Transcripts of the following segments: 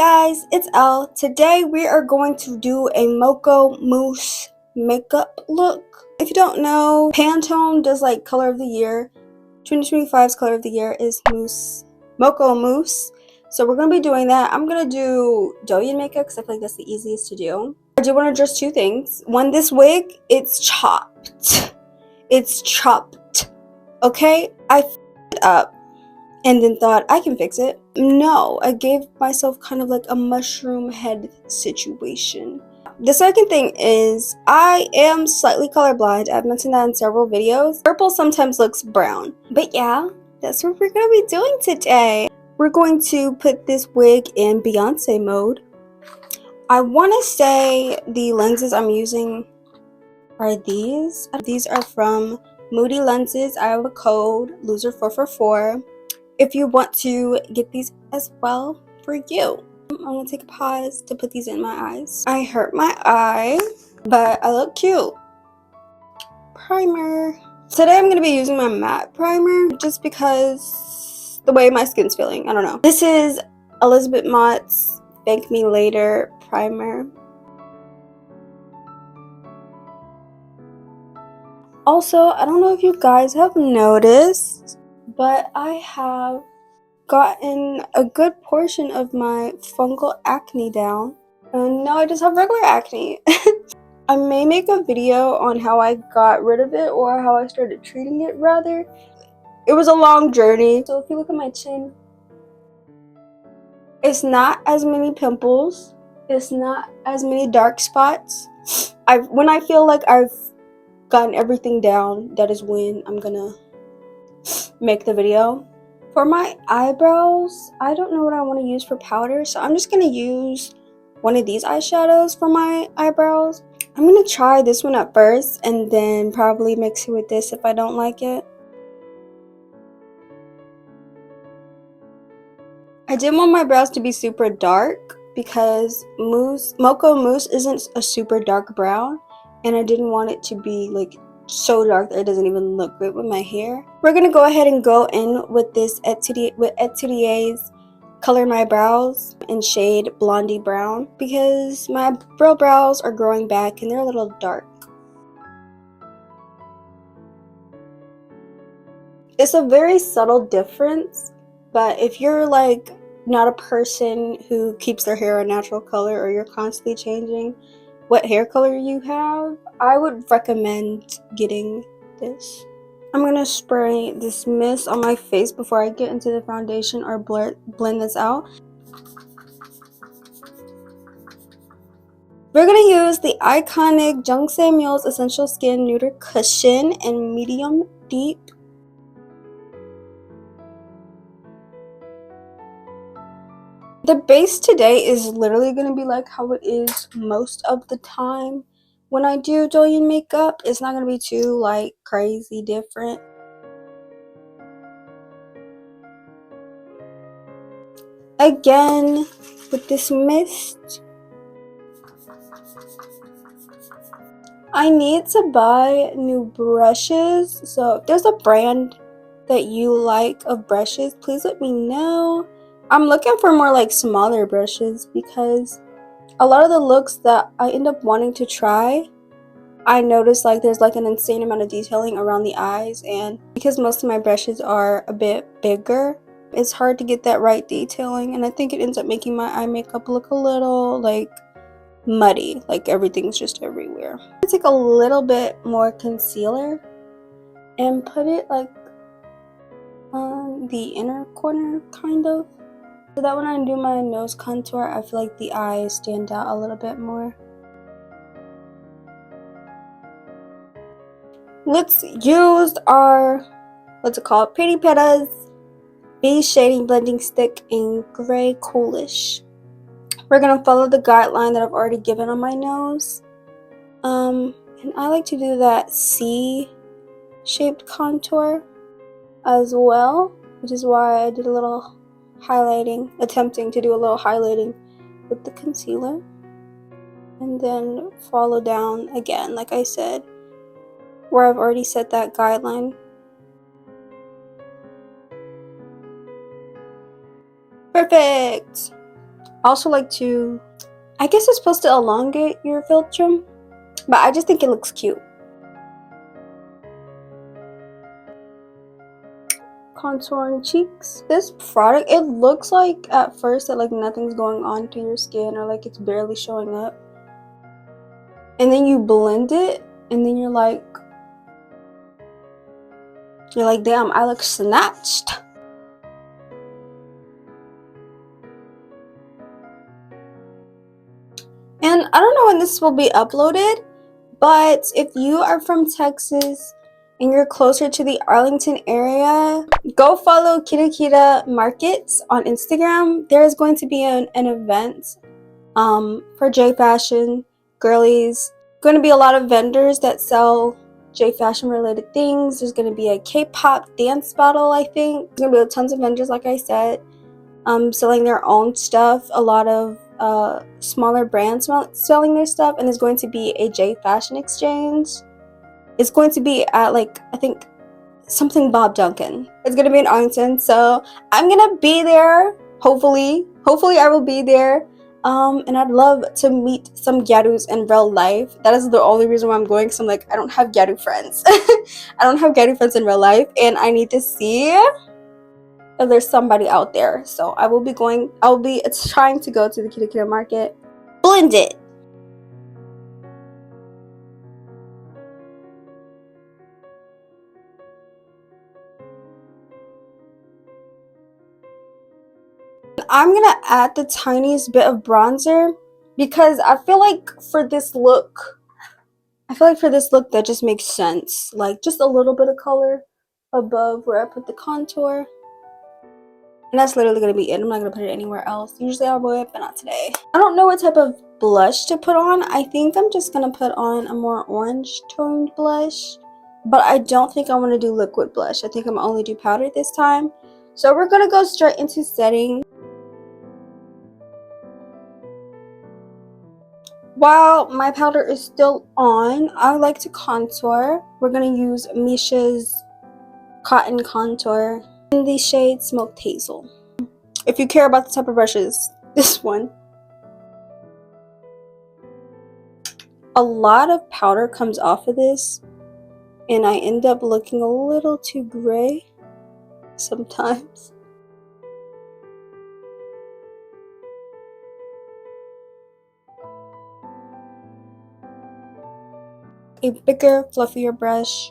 guys, it's Elle. Today we are going to do a Mocha Mousse makeup look. If you don't know, Pantone does like color of the year. 2025's color of the year is Mocha Mousse. So we're going to be doing that. I'm going to do Douyin makeup because I feel like that's the easiest to do. I do want to address two things. One, this wig, it's chopped. It's chopped. Okay? I f***ed it up and then thought I can fix it. No, I gave myself kind of like a mushroom head situation. The second thing is I am slightly colorblind. I've mentioned that in several videos. Purple sometimes looks brown. But yeah, that's what we're going to be doing today. We're going to put this wig in Beyonce mode. I want to say the lenses I'm using are these. These are from Moody Lenses. I have a code, loser444. If you want to get these as well for you. I'm gonna take a pause to put these in my eyes. I hurt my eye, but I look cute. Primer. Today I'm gonna be using my matte primer just because the way my skin's feeling. I don't know. This is Elizabeth Mott's Thank Me Later primer. Also, I don't know if you guys have noticed, but I have gotten a good portion of my fungal acne down, and now I just have regular acne. I may make a video on how I got rid of it or how I started treating it rather. It was a long journey. So if you look at my chin, it's not as many pimples, it's not as many dark spots. When I feel like I've gotten everything down, that is when I'm gonna make the video. For my eyebrows, I don't know what I want to use for powder, so I'm just going to use one of these eyeshadows for my eyebrows. I'm going to try this one at first and then probably mix it with this if I don't like it. I didn't want my brows to be super dark because Mocha Mousse isn't a super dark brown, and I didn't want it to be like so dark that it doesn't even look good with my hair. We're gonna go ahead and go in with this Etudier's Color My Brows in shade Blondie Brown because my brows are growing back and they're a little dark. It's a very subtle difference, but if you're like not a person who keeps their hair a natural color or you're constantly changing what hair color you have, I would recommend getting this. I'm gonna spray this mist on my face before I get into the foundation or blend this out. We're gonna use the iconic Jung Samuel's Essential Skin Neuter Cushion in medium deep. The base today is literally going to be like how it is most of the time when I do Douyin makeup. It's not going to be too like crazy different. Again, with this mist, I need to buy new brushes. So if there's a brand that you like of brushes, please let me know. I'm looking for more like smaller brushes because a lot of the looks that I end up wanting to try, I notice like there's like an insane amount of detailing around the eyes, and because most of my brushes are a bit bigger, it's hard to get that right detailing, and I think it ends up making my eye makeup look a little like muddy, like everything's just everywhere. I'm gonna take a little bit more concealer and put it like on the inner corner kind of, so that when I do my nose contour, I feel like the eyes stand out a little bit more. Let's use our, what's it called, Pretty Pettas Bee Shading Blending Stick in Gray Coolish. We're going to follow the guideline that I've already given on my nose. And I like to do that C-shaped contour as well, which is why I did a little highlighting, attempting to do a little highlighting with the concealer, and then follow down again like I said where I've already set that guideline. Perfect. I also like to, I guess it's supposed to elongate your philtrum, but I just think it looks cute. Contouring cheeks. This product, it looks like at first that like nothing's going on to your skin or like it's barely showing up. And then you blend it and then you're like, damn, I look snatched. And I don't know when this will be uploaded, but if you are from Texas and you're closer to the Arlington area, go follow Kita Kita Markets on Instagram. There is going to be an event for J Fashion girlies. Going to be a lot of vendors that sell J Fashion related things. There's going to be a K-pop dance battle, I think. There's going to be tons of vendors, like I said, selling their own stuff. A lot of smaller brands selling their stuff, and there's going to be a J Fashion exchange. It's going to be at like, I think something Bob Duncan. It's going to be in Arlington, so I'm going to be there. Hopefully I will be there. And I'd love to meet some Gyarus in real life. That is the only reason why I'm going, because I'm like, I don't have Gyaru friends. I don't have Gyaru friends in real life, and I need to see if there's somebody out there. So I will be going, it's trying to go to the Kita Kita Market. Blend it. I'm gonna add the tiniest bit of bronzer because I feel like for this look that just makes sense. Like just a little bit of color above where I put the contour. And that's literally gonna be it. I'm not gonna put it anywhere else. Usually I would, but not today. I don't know what type of blush to put on. I think I'm just gonna put on a more orange toned blush. But I don't think I want to do liquid blush. I think I'm only do powder this time. So we're gonna go straight into setting. While my powder is still on, I like to contour. We're gonna use Misha's Cotton Contour in the shade Smoked Hazel. If you care about the type of brushes, this one. A lot of powder comes off of this, and I end up looking a little too gray sometimes. A bigger, fluffier brush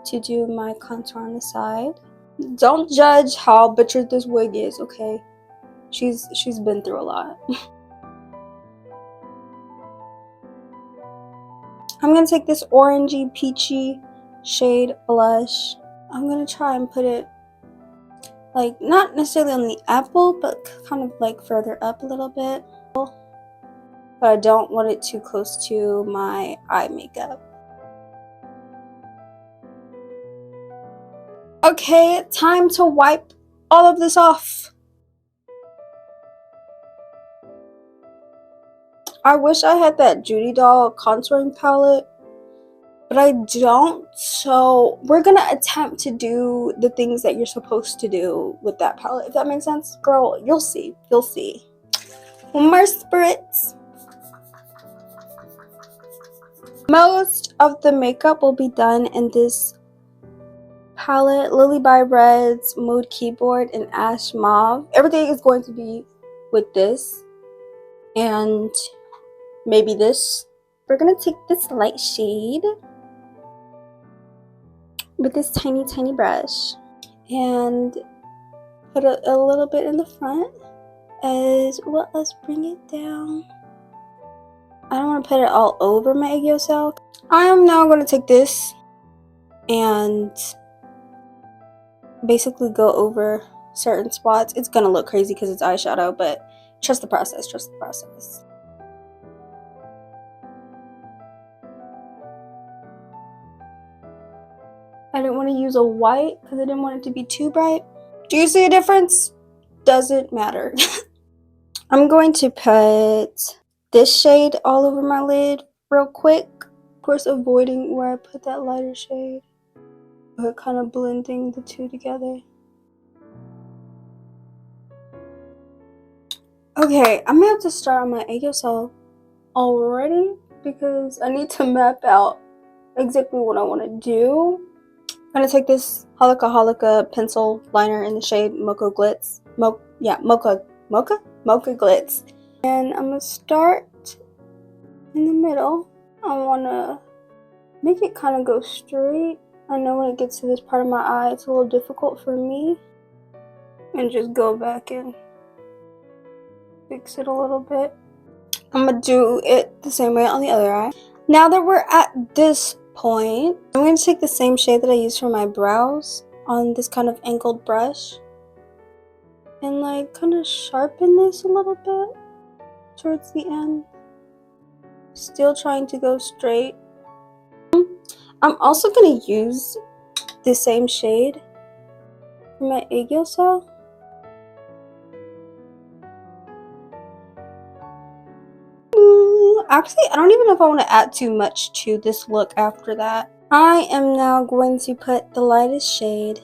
to do my contour on the side. Don't judge how butchered this wig is, okay? She's been through a lot. I'm gonna take this orangey peachy shade blush. I'm gonna try and put it like not necessarily on the apple, but kind of like further up a little bit. But I don't want it too close to my eye makeup. Okay, time to wipe all of this off. I wish I had that Judy Doll contouring palette, but I don't. So we're gonna attempt to do the things that you're supposed to do with that palette, if that makes sense. Girl, you'll see. You'll see. One more spritz. Most of the makeup will be done in this palette, Lily by Reds, Mood Keyboard, and Ash Mauve. Everything is going to be with this, and maybe this. We're gonna take this light shade with this tiny brush and put a little bit in the front as well as bring it down. I don't want to put it all over my egg yolk cell. I am now going to take this and basically go over certain spots. It's going to look crazy because it's eyeshadow, but trust the process, trust the process. I didn't want to use a white because I didn't want it to be too bright. Do you see a difference? Doesn't matter. I'm going to put this shade all over my lid real quick. Of course, avoiding where I put that lighter shade, but kind of blending the two together. Okay, I'm gonna have to start on my ASL already because I need to map out exactly what I want to do. I'm gonna take this Holika pencil liner in the shade Mocha Glitz. Mocha Glitz. And I'm gonna start in the middle. I wanna make it kind of go straight. I know when it gets to this part of my eye, it's a little difficult for me. And just go back and fix it a little bit. I'm gonna do it the same way on the other eye. Now that we're at this point, I'm going to take the same shade that I used for my brows on this kind of angled brush and like kind of sharpen this a little bit towards the end. Still trying to go straight. I'm also going to use the same shade for my aegyo. Actually, I don't even know if I want to add too much to this look after that. I am now going to put the lightest shade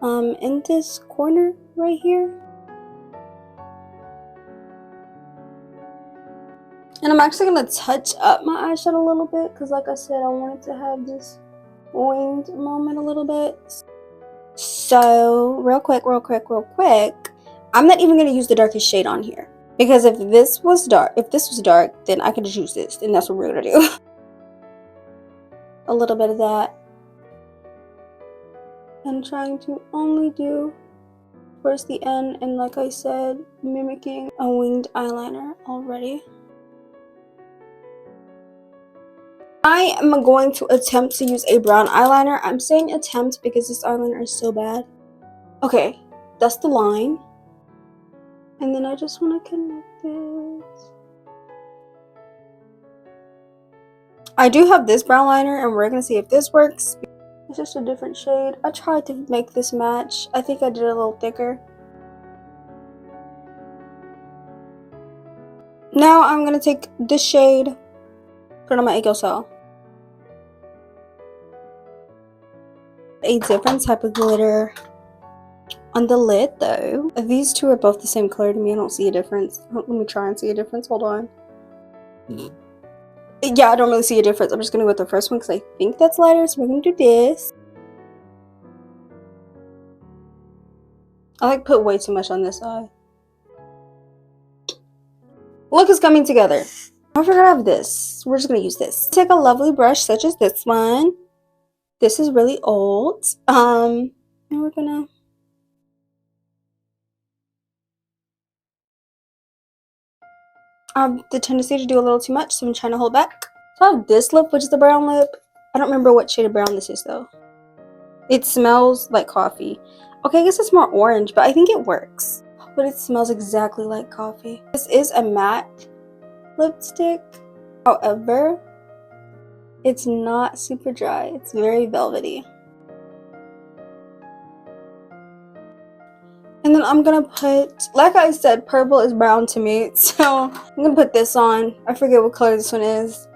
in this corner right here. And I'm actually going to touch up my eyeshadow a little bit because like I said, I wanted to have this winged moment a little bit. So, real quick, I'm not even going to use the darkest shade on here. Because if this was dark, then I could just use this, and that's what we're going to do. A little bit of that. And trying to only do towards the end, and like I said, mimicking a winged eyeliner already. I am going to attempt to use a brown eyeliner. I'm saying attempt because this eyeliner is so bad. Okay, that's the line. And then I just want to connect this. I do have this brown liner and we're going to see if this works. It's just a different shade. I tried to make this match. I think I did it a little thicker. Now I'm going to take this shade, put it on my aegyo. A different type of glitter on the lid though. These two are both the same color to me. I don't see a difference. Let me try and see a difference. Hold on. Yeah, I don't really see a difference. I'm just gonna go with the first one because I think that's lighter. So we're gonna do this. I like put way too much on this eye. Look, it's coming together. I forgot I have this. We're just gonna use this. Take a lovely brush such as this one. This is really old. And we're gonna I have the tendency to do a little too much, so I'm trying to hold back. So I have this lip, which is the brown lip. I don't remember what shade of brown this is though. It smells like coffee. Okay, I guess it's more orange, but I think it works. But it smells exactly like coffee. This is a matte lipstick. However, it's not super dry. It's very velvety. And then I'm gonna put, like I said, purple is brown to me, so I'm gonna put this on. I forget what color this one is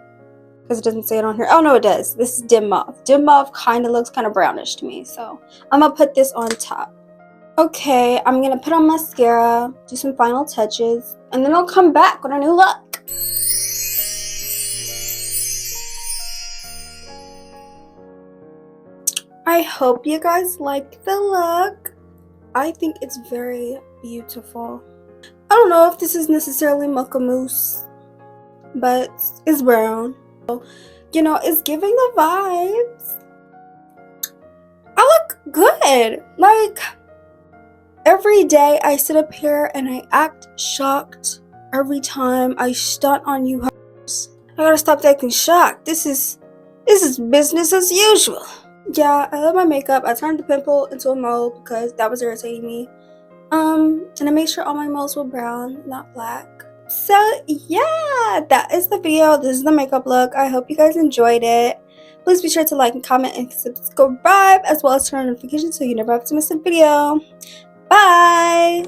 because it doesn't say it on here. Oh no, it does. This is dim mauve. Dim mauve kind of looks kind of brownish to me, so I'm gonna put this on top. Okay, I'm gonna put on mascara, do some final touches, and then I'll come back with a new look. I hope you guys like the look. I think it's very beautiful. I don't know if this is necessarily Mocha Mousse, but it's brown. You know, it's giving the vibes. I look good. Like, every day I sit up here and I act shocked every time I stunt on you hoes. I gotta stop acting shocked. This is business as usual. Yeah, I love my makeup. I turned the pimple into a mole because that was irritating me. And I made sure all my moles were brown, not black. So yeah, that is the video. This is the makeup look. I hope you guys enjoyed it. Please be sure to like and comment and subscribe, as well as turn on notifications so you never have to miss a video. Bye!